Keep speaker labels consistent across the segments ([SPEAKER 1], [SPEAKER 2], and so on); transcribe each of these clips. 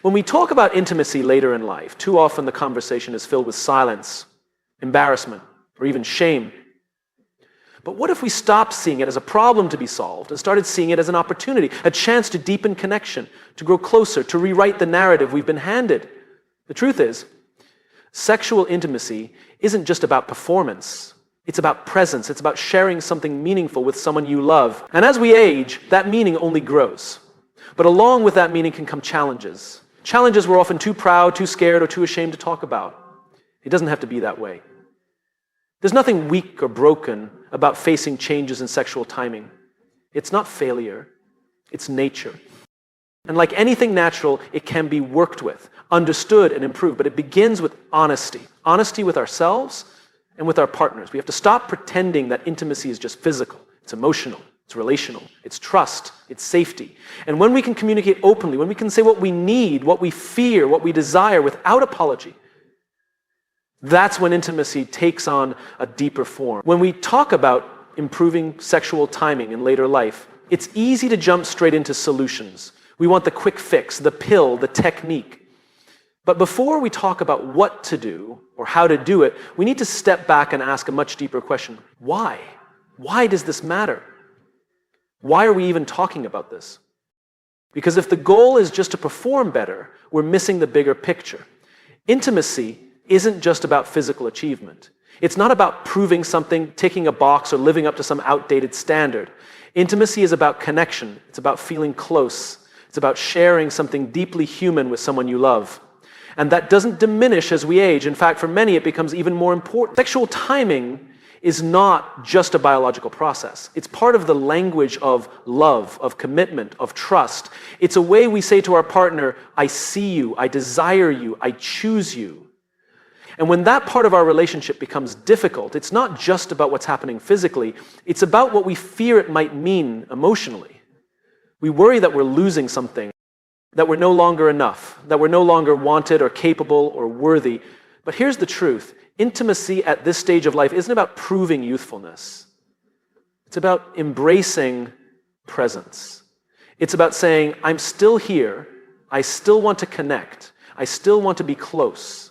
[SPEAKER 1] When we talk about intimacy later in life, too often the conversation is filled with silence, embarrassment, or even shame. But what if we stopped seeing it as a problem to be solved and started seeing it as an opportunity, a chance to deepen connection, to grow closer, to rewrite the narrative we've been handed? The truth is, sexual intimacy isn't just about performance. It's about presence. It's about sharing something meaningful with someone you love. And as we age, that meaning only grows. But along with that meaning can come challenges. Challenges we're often too proud, too scared, or too ashamed to talk about. It doesn't have to be that way. There's nothing weak or broken about facing changes in sexual timing. It's not failure. It's nature. And like anything natural, it can be worked with, understood, and improved. But it begins with honesty. Honesty with ourselves and with our partners. We have to stop pretending that intimacy is just physical. It's emotional. It's relational. It's trust. It's safety. And when we can communicate openly, when we can say what we need, what we fear, what we desire without apology, that's when intimacy takes on a deeper form. When we talk about improving sexual timing in later life, it's easy to jump straight into solutions. We want the quick fix, the pill, the technique. But before we talk about what to do or how to do it, we need to step back and ask a much deeper question. Why? Why does this matter? Why are we even talking about this? Because if the goal is just to perform better, we're missing the bigger picture. Intimacy isn't just about physical achievement. It's not about proving something, ticking a box, or living up to some outdated standard. Intimacy is about connection. It's about feeling close. It's about sharing something deeply human with someone you love. And that doesn't diminish as we age. In fact, for many, it becomes even more important. Sexual timing is not just a biological process. It's part of the language of love, of commitment, of trust. It's a way we say to our partner, I see you, I desire you, I choose you. And when that part of our relationship becomes difficult, it's not just about what's happening physically, it's about what we fear it might mean emotionally. We worry that we're losing something, that we're no longer enough, that we're no longer wanted or capable or worthy. But here's the truth. Intimacy at this stage of life isn't about proving youthfulness. It's about embracing presence. It's about saying, I'm still here, I still want to connect, I still want to be close.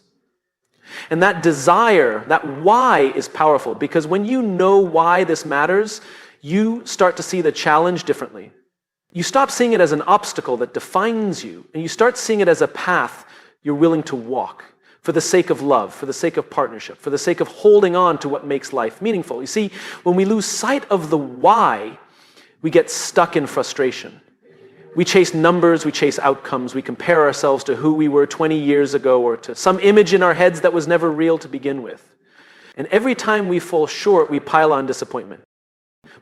[SPEAKER 1] And that desire, that why is powerful, because when you know why this matters, you start to see the challenge differently. You stop seeing it as an obstacle that defines you, and you start seeing it as a path you're willing to walk for the sake of love, for the sake of partnership, for the sake of holding on to what makes life meaningful. You see, when we lose sight of the why, we get stuck in frustration. We chase numbers, we chase outcomes, we compare ourselves to who we were 20 years ago or to some image in our heads that was never real to begin with. And every time we fall short, we pile on disappointment.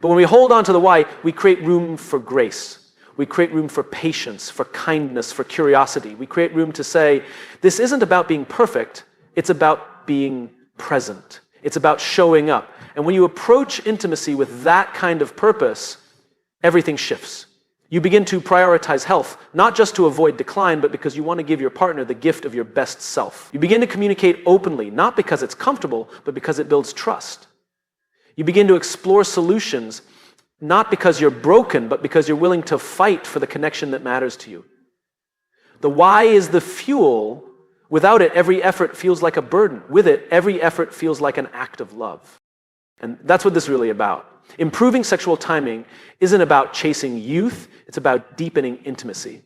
[SPEAKER 1] But when we hold on to the why, we create room for grace. We create room for patience, for kindness, for curiosity. We create room to say, this isn't about being perfect, it's about being present. It's about showing up. And when you approach intimacy with that kind of purpose, everything shifts. You begin to prioritize health, not just to avoid decline, but because you want to give your partner the gift of your best self. You begin to communicate openly, not because it's comfortable, but because it builds trust. You begin to explore solutions, not because you're broken, but because you're willing to fight for the connection that matters to you. The why is the fuel. Without it, every effort feels like a burden. With it, every effort feels like an act of love. And that's what this is really about. Improving sexual timing isn't about chasing youth, it's about deepening intimacy.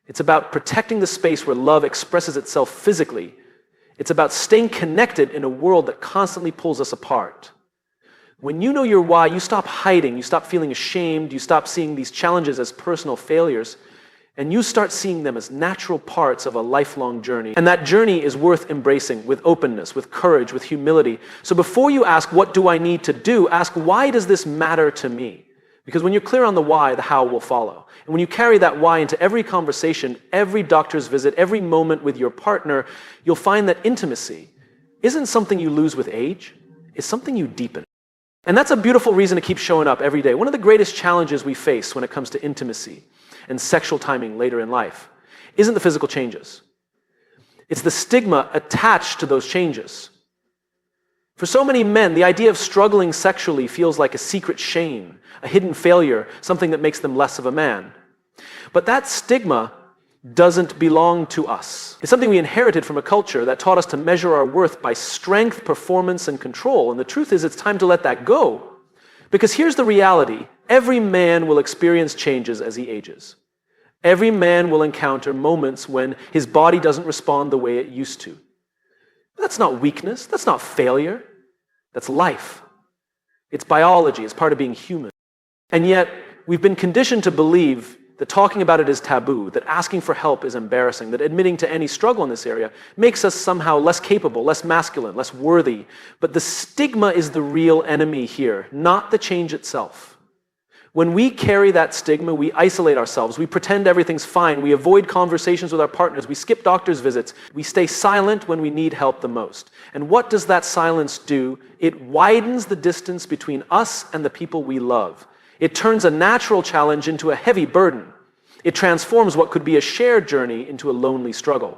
[SPEAKER 1] It's about protecting the space where love expresses itself physically. It's about staying connected in a world that constantly pulls us apart. When you know your why, you stop hiding, you stop feeling ashamed, you stop seeing these challenges as personal failures, and you start seeing them as natural parts of a lifelong journey. And that journey is worth embracing with openness, with courage, with humility. So before you ask, what do I need to do? Ask, why does this matter to me? Because when you're clear on the why, the how will follow. And when you carry that why into every conversation, every doctor's visit, every moment with your partner, you'll find that intimacy isn't something you lose with age, it's something you deepen. And that's a beautiful reason to keep showing up every day. One of the greatest challenges we face when it comes to intimacy and sexual timing later in life isn't the physical changes. It's the stigma attached to those changes. For so many men, the idea of struggling sexually feels like a secret shame, a hidden failure, something that makes them less of a man. But that stigma doesn't belong to us. It's something we inherited from a culture that taught us to measure our worth by strength, performance, and control. And the truth is, it's time to let that go. Because here's the reality. Every man will experience changes as he ages. Every man will encounter moments when his body doesn't respond the way it used to. That's not weakness. That's not failure. That's life. It's biology. It's part of being human. And yet, we've been conditioned to believe that talking about it is taboo, that asking for help is embarrassing, that admitting to any struggle in this area makes us somehow less capable, less masculine, less worthy. But the stigma is the real enemy here, not the change itself. When we carry that stigma, we isolate ourselves, we pretend everything's fine, we avoid conversations with our partners, we skip doctor's visits, we stay silent when we need help the most. And what does that silence do? It widens the distance between us and the people we love. It turns a natural challenge into a heavy burden. It transforms what could be a shared journey into a lonely struggle.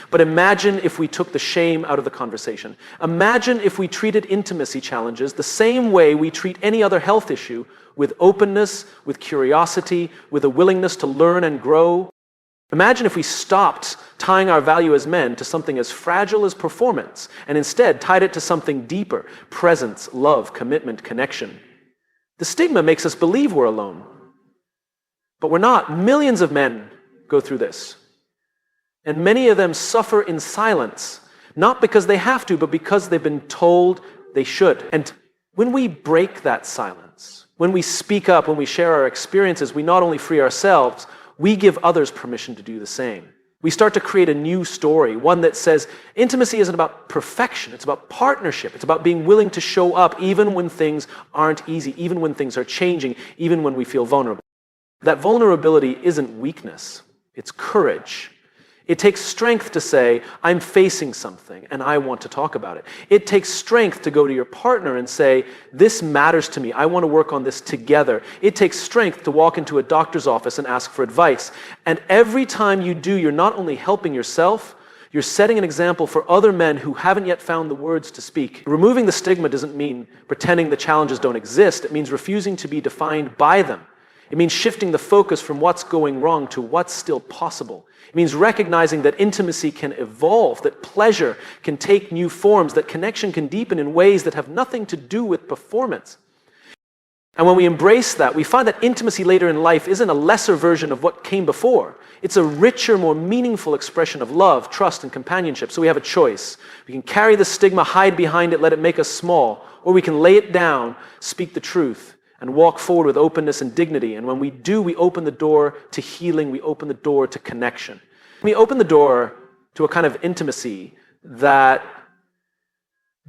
[SPEAKER 1] But imagine if we took the shame out of the conversation. Imagine if we treated intimacy challenges the same way we treat any other health issue, with openness, with curiosity, with a willingness to learn and grow. Imagine if we stopped tying our value as men to something as fragile as performance and instead tied it to something deeper: presence, love, commitment, connection. The stigma makes us believe we're alone. But we're not. Millions of men go through this. And many of them suffer in silence, not because they have to, but because they've been told they should. And when we break that silence, when we speak up, when we share our experiences, we not only free ourselves, we give others permission to do the same. We start to create a new story, one that says intimacy isn't about perfection, it's about partnership. It's about being willing to show up even when things aren't easy, even when things are changing, even when we feel vulnerable. That vulnerability isn't weakness, it's courage. It takes strength to say, I'm facing something and I want to talk about it. It takes strength to go to your partner and say, this matters to me, I want to work on this together. It takes strength to walk into a doctor's office and ask for advice. And every time you do, you're not only helping yourself, you're setting an example for other men who haven't yet found the words to speak. Removing the stigma doesn't mean pretending the challenges don't exist. It means refusing to be defined by them. It means shifting the focus from what's going wrong to what's still possible. It means recognizing that intimacy can evolve, that pleasure can take new forms, that connection can deepen in ways that have nothing to do with performance. And when we embrace that, we find that intimacy later in life isn't a lesser version of what came before. It's a richer, more meaningful expression of love, trust, and companionship. So we have a choice. We can carry the stigma, hide behind it, let it make us small, or we can lay it down, speak the truth, and walk forward with openness and dignity. And when we do, we open the door to healing, we open the door to connection. We open the door to a kind of intimacy that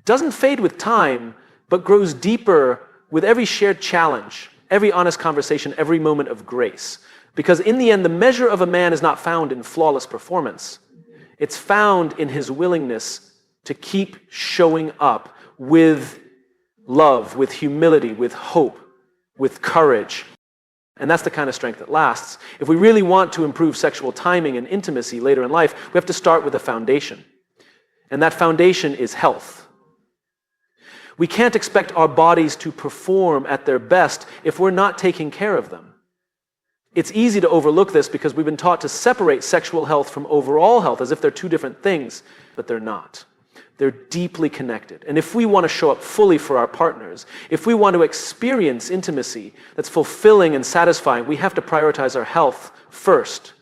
[SPEAKER 1] doesn't fade with time, but grows deeper with every shared challenge, every honest conversation, every moment of grace. Because in the end, the measure of a man is not found in flawless performance. It's found in his willingness to keep showing up with love, with humility, with hope, with courage. And that's the kind of strength that lasts. If we really want to improve sexual timing and intimacy later in life, we have to start with a foundation. And that foundation is health. We can't expect our bodies to perform at their best if we're not taking care of them. It's easy to overlook this because we've been taught to separate sexual health from overall health as if they're two different things, but they're not. They're deeply connected. And if we want to show up fully for our partners, if we want to experience intimacy that's fulfilling and satisfying, we have to prioritize our health first.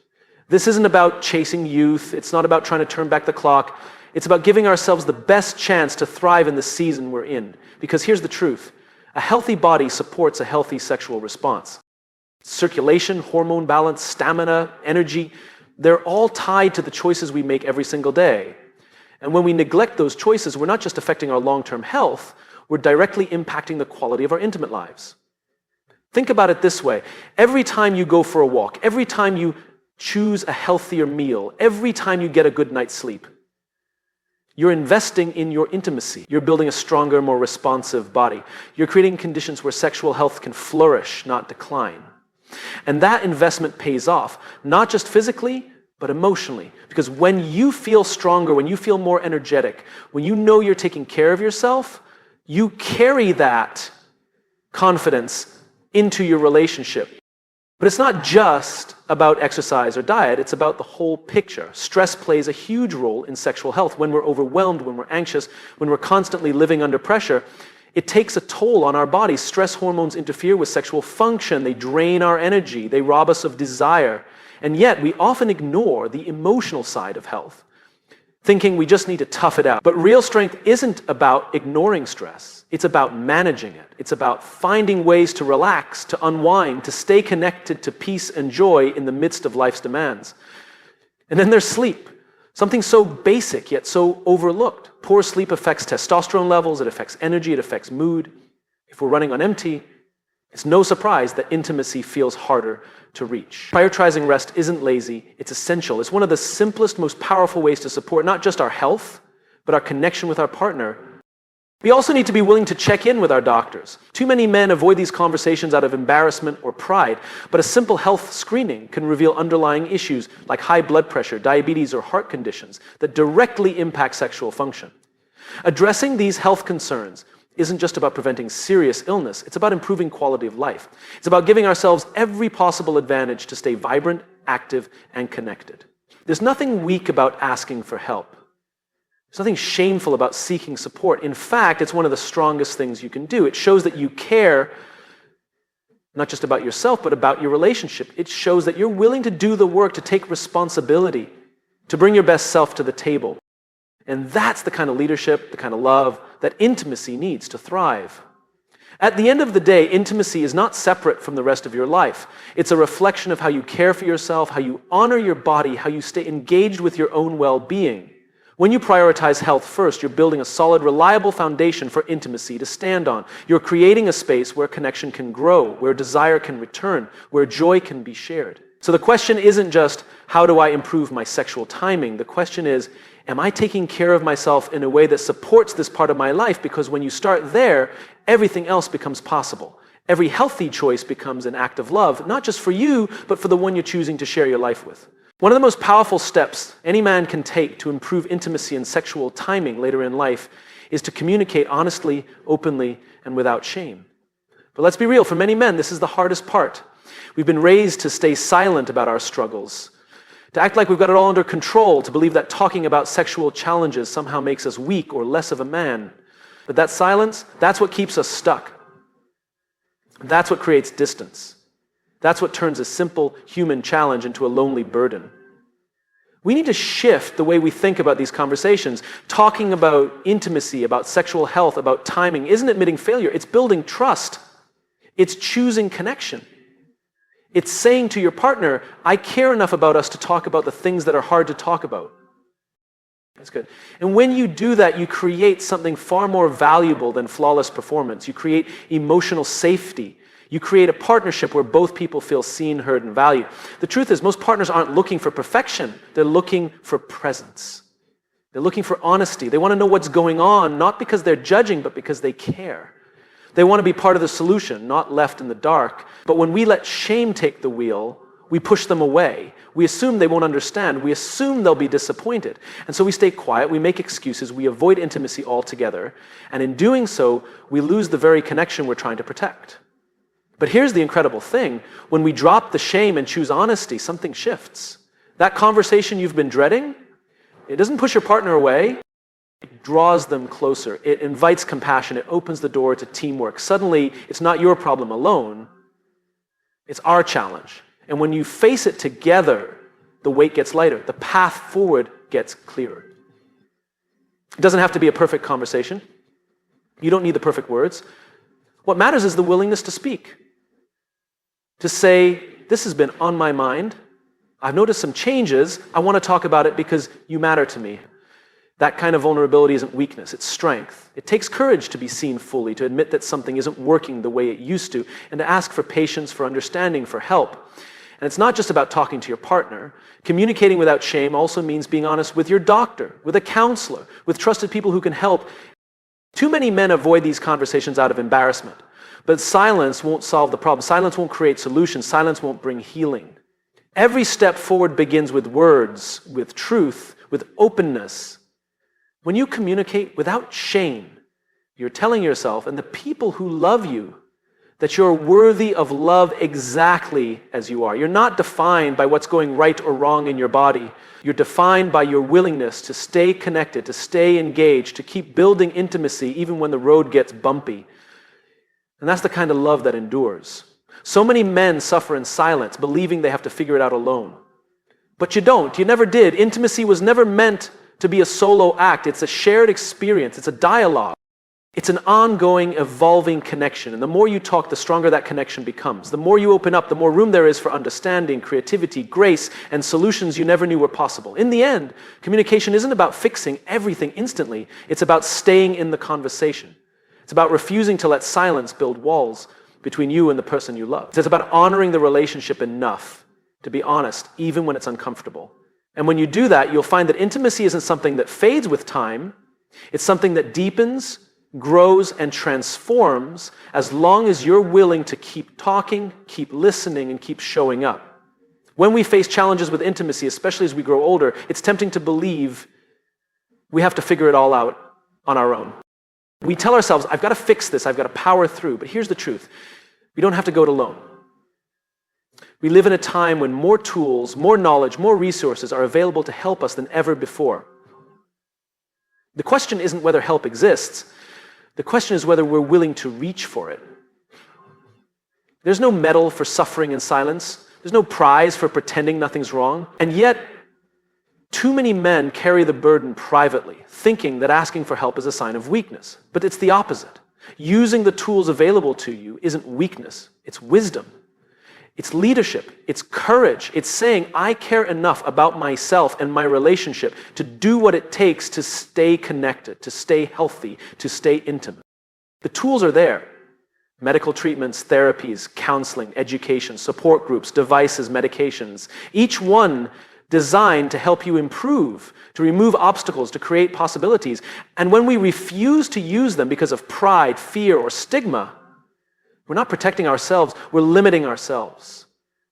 [SPEAKER 1] This isn't about chasing youth. It's not about trying to turn back the clock. It's about giving ourselves the best chance to thrive in the season we're in. Because here's the truth. A healthy body supports a healthy sexual response. Circulation, hormone balance, stamina, energy, they're all tied to the choices we make every single day. And when we neglect those choices, we're not just affecting our long-term health, we're directly impacting the quality of our intimate lives. Think about it this way. Every time you go for a walk, every time you choose a healthier meal, every time you get a good night's sleep, you're investing in your intimacy. You're building a stronger, more responsive body. You're creating conditions where sexual health can flourish, not decline. And that investment pays off, not just physically, but emotionally. Because when you feel stronger, when you feel more energetic, when you know you're taking care of yourself, you carry that confidence into your relationship. But it's not just about exercise or diet, it's about the whole picture. Stress plays a huge role in sexual health. When we're overwhelmed, when we're anxious, when we're constantly living under pressure, it takes a toll on our bodies. Stress hormones interfere with sexual function. They drain our energy. They rob us of desire. And yet, we often ignore the emotional side of health, thinking we just need to tough it out. But real strength isn't about ignoring stress. It's about managing it. It's about finding ways to relax, to unwind, to stay connected to peace and joy in the midst of life's demands. And then there's sleep. Something so basic yet so overlooked. Poor sleep affects testosterone levels, it affects energy, it affects mood. If we're running on empty, it's no surprise that intimacy feels harder to reach. Prioritizing rest isn't lazy, it's essential. It's one of the simplest, most powerful ways to support not just our health, but our connection with our partner. We also need to be willing to check in with our doctors. Too many men avoid these conversations out of embarrassment or pride, but a simple health screening can reveal underlying issues like high blood pressure, diabetes, or heart conditions that directly impact sexual function. Addressing these health concerns isn't just about preventing serious illness, it's about improving quality of life. It's about giving ourselves every possible advantage to stay vibrant, active, and connected. There's nothing weak about asking for help. There's nothing shameful about seeking support. In fact, it's one of the strongest things you can do. It shows that you care not just about yourself, but about your relationship. It shows that you're willing to do the work, to take responsibility, to bring your best self to the table. And that's the kind of leadership, the kind of love that intimacy needs to thrive. At the end of the day, intimacy is not separate from the rest of your life. It's a reflection of how you care for yourself, how you honor your body, how you stay engaged with your own well-being. When you prioritize health first, you're building a solid, reliable foundation for intimacy to stand on. You're creating a space where connection can grow, where desire can return, where joy can be shared. So the question isn't just, how do I improve my sexual timing? The question is, am I taking care of myself in a way that supports this part of my life? Because when you start there, everything else becomes possible. Every healthy choice becomes an act of love, not just for you, but for the one you're choosing to share your life with. One of the most powerful steps any man can take to improve intimacy and sexual timing later in life is to communicate honestly, openly, and without shame. But let's be real, for many men, this is the hardest part. We've been raised to stay silent about our struggles, to act like we've got it all under control, to believe that talking about sexual challenges somehow makes us weak or less of a man. But that silence, that's what keeps us stuck. That's what creates distance. That's what turns a simple human challenge into a lonely burden. We need to shift the way we think about these conversations. Talking about intimacy, about sexual health, about timing isn't admitting failure. It's building trust. It's choosing connection. It's saying to your partner, I care enough about us to talk about the things that are hard to talk about. That's good. And when you do that, you create something far more valuable than flawless performance. You create emotional safety. You create a partnership where both people feel seen, heard, and valued. The truth is, most partners aren't looking for perfection. They're looking for presence. They're looking for honesty. They want to know what's going on, not because they're judging, but because they care. They want to be part of the solution, not left in the dark. But when we let shame take the wheel, we push them away. We assume they won't understand. We assume they'll be disappointed. And so we stay quiet, we make excuses, we avoid intimacy altogether. And in doing so, we lose the very connection we're trying to protect. But here's the incredible thing. When we drop the shame and choose honesty, something shifts. That conversation you've been dreading, it doesn't push your partner away. It draws them closer. It invites compassion. It opens the door to teamwork. Suddenly, it's not your problem alone. It's our challenge. And when you face it together, the weight gets lighter. The path forward gets clearer. It doesn't have to be a perfect conversation. You don't need the perfect words. What matters is the willingness to speak. To say, this has been on my mind. I've noticed some changes. I want to talk about it because you matter to me. That kind of vulnerability isn't weakness, it's strength. It takes courage to be seen fully, to admit that something isn't working the way it used to, and to ask for patience, for understanding, for help. And it's not just about talking to your partner. Communicating without shame also means being honest with your doctor, with a counselor, with trusted people who can help. Too many men avoid these conversations out of embarrassment. But silence won't solve the problem. Silence won't create solutions. Silence won't bring healing. Every step forward begins with words, with truth, with openness. When you communicate without shame, you're telling yourself and the people who love you that you're worthy of love exactly as you are. You're not defined by what's going right or wrong in your body. You're defined by your willingness to stay connected, to stay engaged, to keep building intimacy even when the road gets bumpy. And that's the kind of love that endures. So many men suffer in silence, believing they have to figure it out alone. But you don't. You never did. Intimacy was never meant to be a solo act. It's a shared experience. It's a dialogue. It's an ongoing, evolving connection. And the more you talk, the stronger that connection becomes. The more you open up, the more room there is for understanding, creativity, grace, and solutions you never knew were possible. In the end, communication isn't about fixing everything instantly. It's about staying in the conversation. It's about refusing to let silence build walls between you and the person you love. It's about honoring the relationship enough to be honest, even when it's uncomfortable. And when you do that, you'll find that intimacy isn't something that fades with time. It's something that deepens, grows, and transforms as long as you're willing to keep talking, keep listening, and keep showing up. When we face challenges with intimacy, especially as we grow older, it's tempting to believe we have to figure it all out on our own. We tell ourselves, I've got to fix this, I've got to power through. But here's the truth. We don't have to go it alone. We live in a time when more tools, more knowledge, more resources are available to help us than ever before. The question isn't whether help exists. The question is whether we're willing to reach for it. There's no medal for suffering in silence. There's no prize for pretending nothing's wrong. And yet, too many men carry the burden privately, thinking that asking for help is a sign of weakness. But it's the opposite. Using the tools available to you isn't weakness, it's wisdom. It's leadership, it's courage, it's saying, I care enough about myself and my relationship to do what it takes to stay connected, to stay healthy, to stay intimate. The tools are there. Medical treatments, therapies, counseling, education, support groups, devices, medications. Each one designed to help you improve, to remove obstacles, to create possibilities. And when we refuse to use them because of pride, fear, or stigma, we're not protecting ourselves, we're limiting ourselves.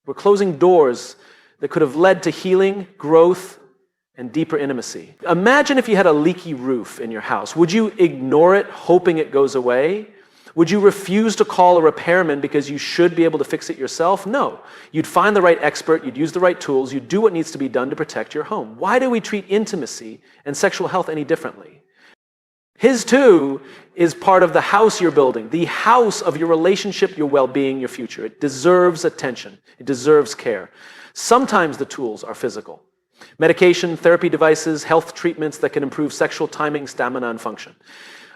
[SPEAKER 1] We're closing doors that could have led to healing, growth, and deeper intimacy. Imagine if you had a leaky roof in your house. Would you ignore it, hoping it goes away? Would you refuse to call a repairman because you should be able to fix it yourself? No. You'd find the right expert, you'd use the right tools, you'd do what needs to be done to protect your home. Why do we treat intimacy and sexual health any differently? His too is part of the house you're building, the house of your relationship, your well-being, your future. It deserves attention. It deserves care. Sometimes the tools are physical. Medication, therapy devices, health treatments that can improve sexual timing, stamina, and function.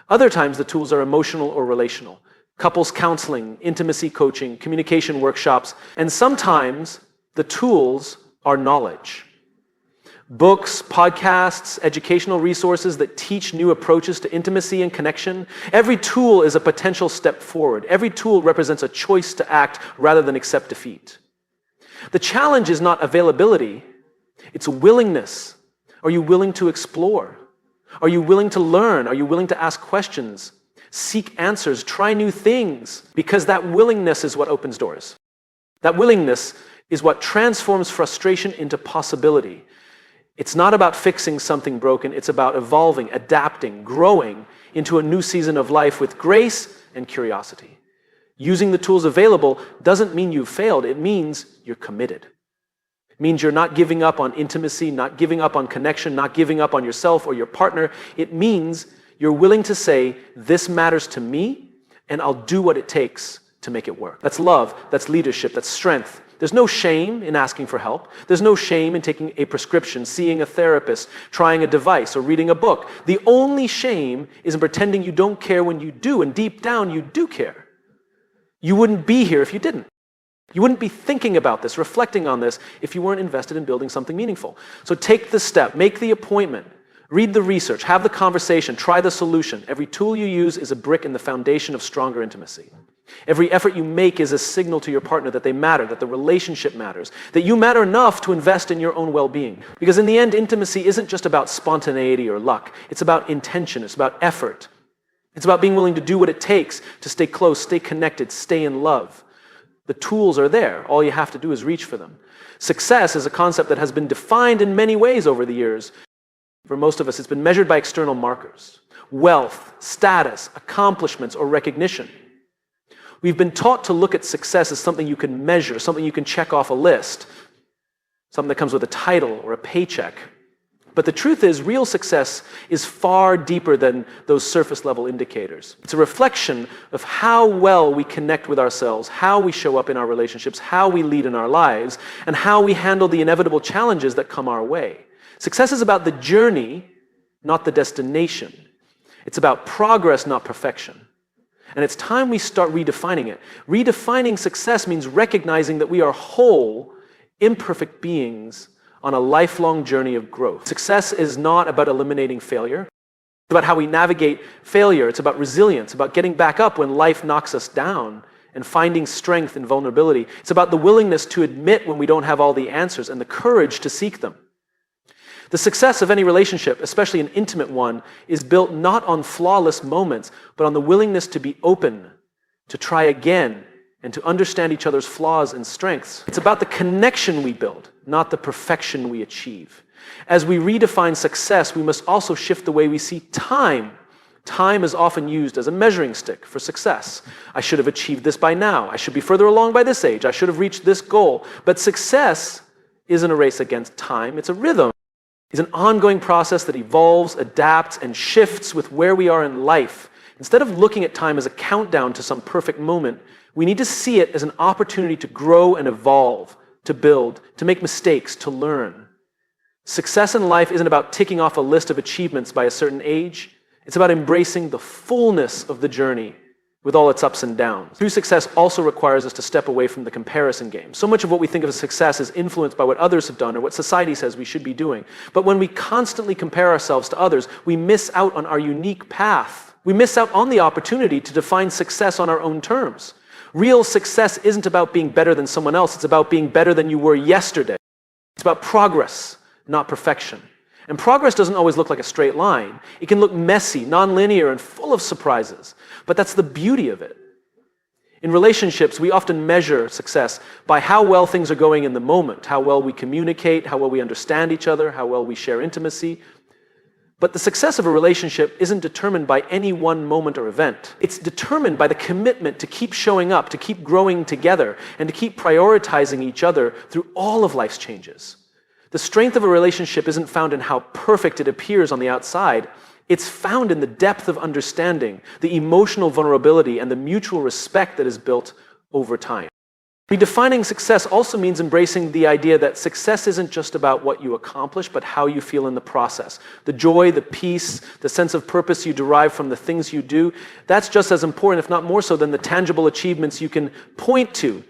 [SPEAKER 1] Other times the tools are emotional or relational. Couples counseling, intimacy coaching, communication workshops, and sometimes the tools are knowledge. Books, podcasts, educational resources that teach new approaches to intimacy and connection. Every tool is a potential step forward. Every tool represents a choice to act rather than accept defeat. The challenge is not availability, it's willingness. Are you willing to explore? Are you willing to learn? Are you willing to ask questions? Seek answers, try new things, because that willingness is what opens doors. That willingness is what transforms frustration into possibility. It's not about fixing something broken, it's about evolving, adapting, growing into a new season of life with grace and curiosity. Using the tools available doesn't mean you've failed, it means you're committed. It means you're not giving up on intimacy, not giving up on connection, not giving up on yourself or your partner. It means you're willing to say, this matters to me, and I'll do what it takes to make it work. That's love, that's leadership, that's strength. There's no shame in asking for help. There's no shame in taking a prescription, seeing a therapist, trying a device, or reading a book. The only shame is in pretending you don't care when you do, and deep down you do care. You wouldn't be here if you didn't. You wouldn't be thinking about this, reflecting on this, if you weren't invested in building something meaningful. So take the step, make the appointment, read the research, have the conversation, try the solution. Every tool you use is a brick in the foundation of stronger intimacy. Every effort you make is a signal to your partner that they matter, that the relationship matters, that you matter enough to invest in your own well-being. Because in the end, intimacy isn't just about spontaneity or luck. It's about intention. It's about effort. It's about being willing to do what it takes to stay close, stay connected, stay in love. The tools are there. All you have to do is reach for them. Success is a concept that has been defined in many ways over the years. For most of us, it's been measured by external markers. Wealth, status, accomplishments, or recognition. We've been taught to look at success as something you can measure, something you can check off a list, something that comes with a title or a paycheck. But the truth is, real success is far deeper than those surface-level indicators. It's a reflection of how well we connect with ourselves, how we show up in our relationships, how we lead in our lives, and how we handle the inevitable challenges that come our way. Success is about the journey, not the destination. It's about progress, not perfection. And it's time we start redefining it. Redefining success means recognizing that we are whole, imperfect beings on a lifelong journey of growth. Success is not about eliminating failure. It's about how we navigate failure. It's about resilience, about getting back up when life knocks us down and finding strength in vulnerability. It's about the willingness to admit when we don't have all the answers and the courage to seek them. The success of any relationship, especially an intimate one, is built not on flawless moments, but on the willingness to be open, to try again, and to understand each other's flaws and strengths. It's about the connection we build, not the perfection we achieve. As we redefine success, we must also shift the way we see time. Time is often used as a measuring stick for success. I should have achieved this by now. I should be further along by this age. I should have reached this goal. But success isn't a race against time. It's a rhythm. It's an ongoing process that evolves, adapts, and shifts with where we are in life. Instead of looking at time as a countdown to some perfect moment, we need to see it as an opportunity to grow and evolve, to build, to make mistakes, to learn. Success in life isn't about ticking off a list of achievements by a certain age. It's about embracing the fullness of the journey with all its ups and downs. True success also requires us to step away from the comparison game. So much of what we think of as success is influenced by what others have done or what society says we should be doing. But when we constantly compare ourselves to others, we miss out on our unique path. We miss out on the opportunity to define success on our own terms. Real success isn't about being better than someone else. It's about being better than you were yesterday. It's about progress, not perfection. And progress doesn't always look like a straight line. It can look messy, nonlinear, and full of surprises. But that's the beauty of it. In relationships, we often measure success by how well things are going in the moment, how well we communicate, how well we understand each other, how well we share intimacy. But the success of a relationship isn't determined by any one moment or event. It's determined by the commitment to keep showing up, to keep growing together, and to keep prioritizing each other through all of life's changes. The strength of a relationship isn't found in how perfect it appears on the outside. It's found in the depth of understanding, the emotional vulnerability, and the mutual respect that is built over time. Redefining success also means embracing the idea that success isn't just about what you accomplish, but how you feel in the process. The joy, the peace, the sense of purpose you derive from the things you do, that's just as important, if not more so, than the tangible achievements you can point to.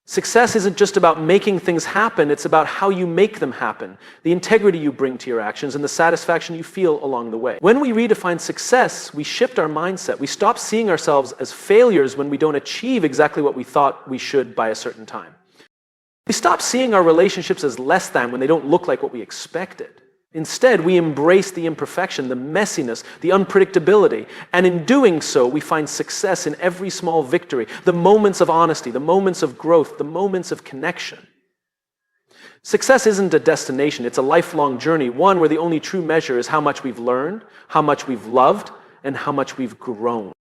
[SPEAKER 1] Success isn't just about making things happen, it's about how you make them happen, the integrity you bring to your actions, and the satisfaction you feel along the way. When we redefine success, we shift our mindset. We stop seeing ourselves as failures when we don't achieve exactly what we thought we should by a certain time. We stop seeing our relationships as less than when they don't look like what we expected. Instead, we embrace the imperfection, the messiness, the unpredictability. And in doing so, we find success in every small victory, the moments of honesty, the moments of growth, the moments of connection. Success isn't a destination, it's a lifelong journey, one where the only true measure is how much we've learned, how much we've loved, and how much we've grown.